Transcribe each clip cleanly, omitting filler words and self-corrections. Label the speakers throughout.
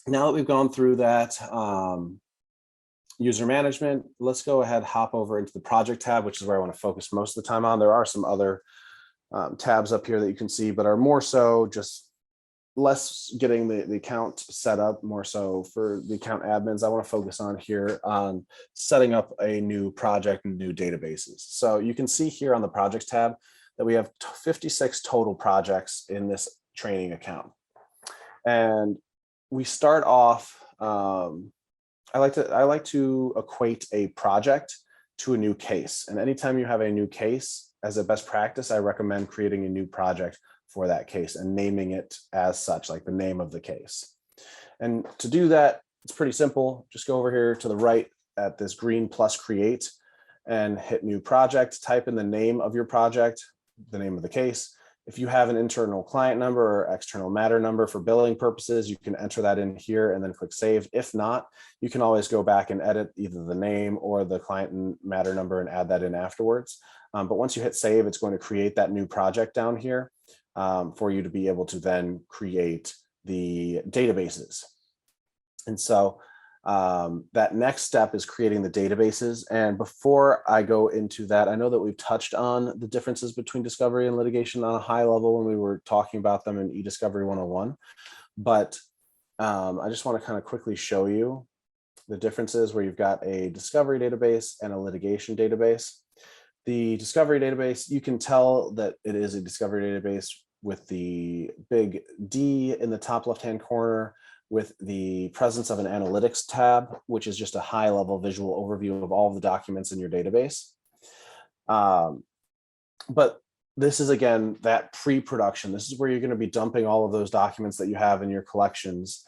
Speaker 1: Now that we've gone through that user management, let's go ahead, hop over into the project tab, which is where I want to focus most of the time on. There are some other tabs up here that you can see, but are more so just less getting the account set up, more so for the account admins. I want to focus on here on setting up a new project and new databases. So you can see here on the projects tab that we have 56 total projects in this training account. And we start off, I like to equate a project to a new case. And anytime you have a new case, as a best practice, I recommend creating a new project for that case and naming it as such, like the name of the case. And to do that, it's pretty simple. Just go over here to the right at this green plus create and hit new project, type in the name of your project, the name of the case. If you have an internal client number or external matter number for billing purposes, you can enter that in here and then click save. If not, you can always go back and edit either the name or the client matter number and add that in afterwards. But once you hit save, it's going to create that new project down here for you to be able to then create the databases. And so that next step is creating the databases. And before I go into that, I know that we've touched on the differences between discovery and litigation on a high level when we were talking about them in eDiscovery 101. But I just want to kind of quickly show you the differences where you've got a discovery database and a litigation database. The discovery database, you can tell that it is a discovery database with the big D in the top left-hand corner, with the presence of an analytics tab, which is just a high-level visual overview of all of the documents in your database. But this is, again, that pre-production. This is where you're going to be dumping all of those documents that you have in your collections,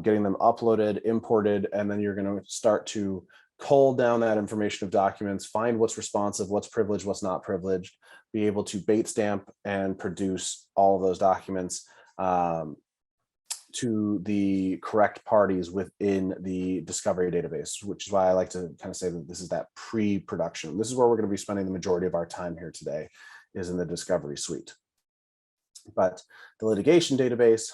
Speaker 1: getting them uploaded, imported, and then you're going to start to cull down that information of documents, find what's responsive, what's privileged, what's not privileged, be able to bait stamp and produce all of those documents to the correct parties within the discovery database, which is why I like to kind of say that this is that pre-production. This is where we're going to be spending the majority of our time here today, is in the discovery suite. But the litigation database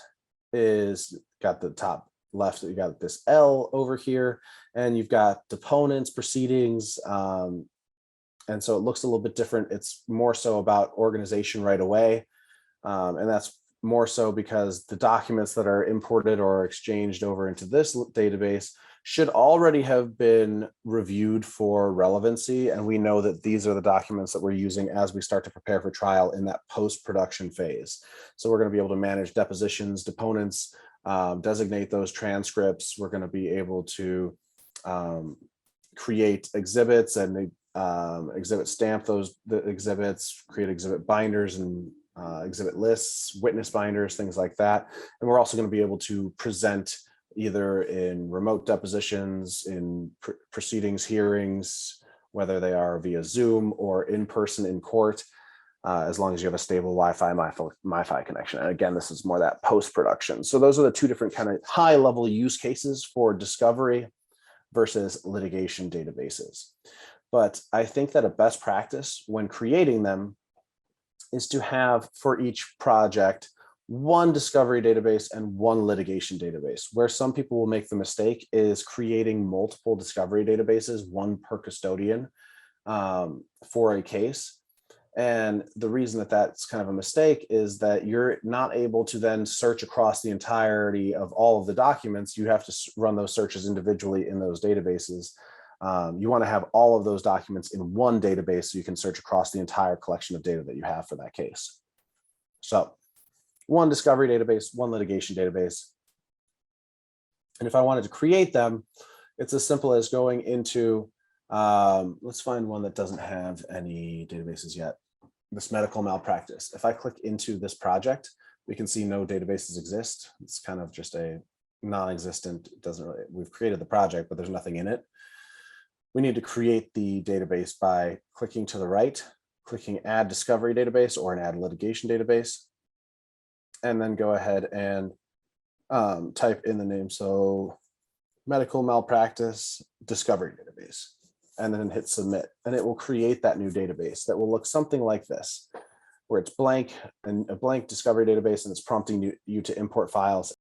Speaker 1: is got the top left, you got this L over here, and you've got deponents, proceedings, and so it looks a little bit different. It's more so about organization right away, and that's more so because the documents that are imported or exchanged over into this database should already have been reviewed for relevancy. And we know that these are the documents that we're using as we start to prepare for trial in that post-production phase. So we're going to be able to manage depositions, deponents, designate those transcripts. We're going to be able to create exhibits and exhibit stamp the exhibits, create exhibit binders and exhibit lists, witness binders, things like that. And we're also going to be able to present either in remote depositions, in proceedings, hearings, whether they are via Zoom or in person in court, as long as you have a stable Wi-Fi, MiFi connection. And again, this is more that post-production. So those are the two different kind of high-level use cases for discovery versus litigation databases. But I think that a best practice when creating them is to have for each project one discovery database and one litigation database. Where some people will make the mistake is creating multiple discovery databases, one per custodian for a case. And the reason that that's kind of a mistake is that you're not able to then search across the entirety of all of the documents. You have to run those searches individually in those databases. You want to have all of those documents in one database so you can search across the entire collection of data that you have for that case. So one discovery database, one litigation database. And if I wanted to create them, it's as simple as going into, let's find one that doesn't have any databases yet, this medical malpractice. If I click into this project, we can see no databases exist. It's kind of just a non-existent, it doesn't really, we've created the project, but there's nothing in it. We need to create the database by clicking to the right, clicking add discovery database or an add litigation database, and then go ahead and type in the name. So medical malpractice discovery database, and then hit submit. And it will create that new database that will look something like this, where it's blank and a blank discovery database, and it's prompting you to import files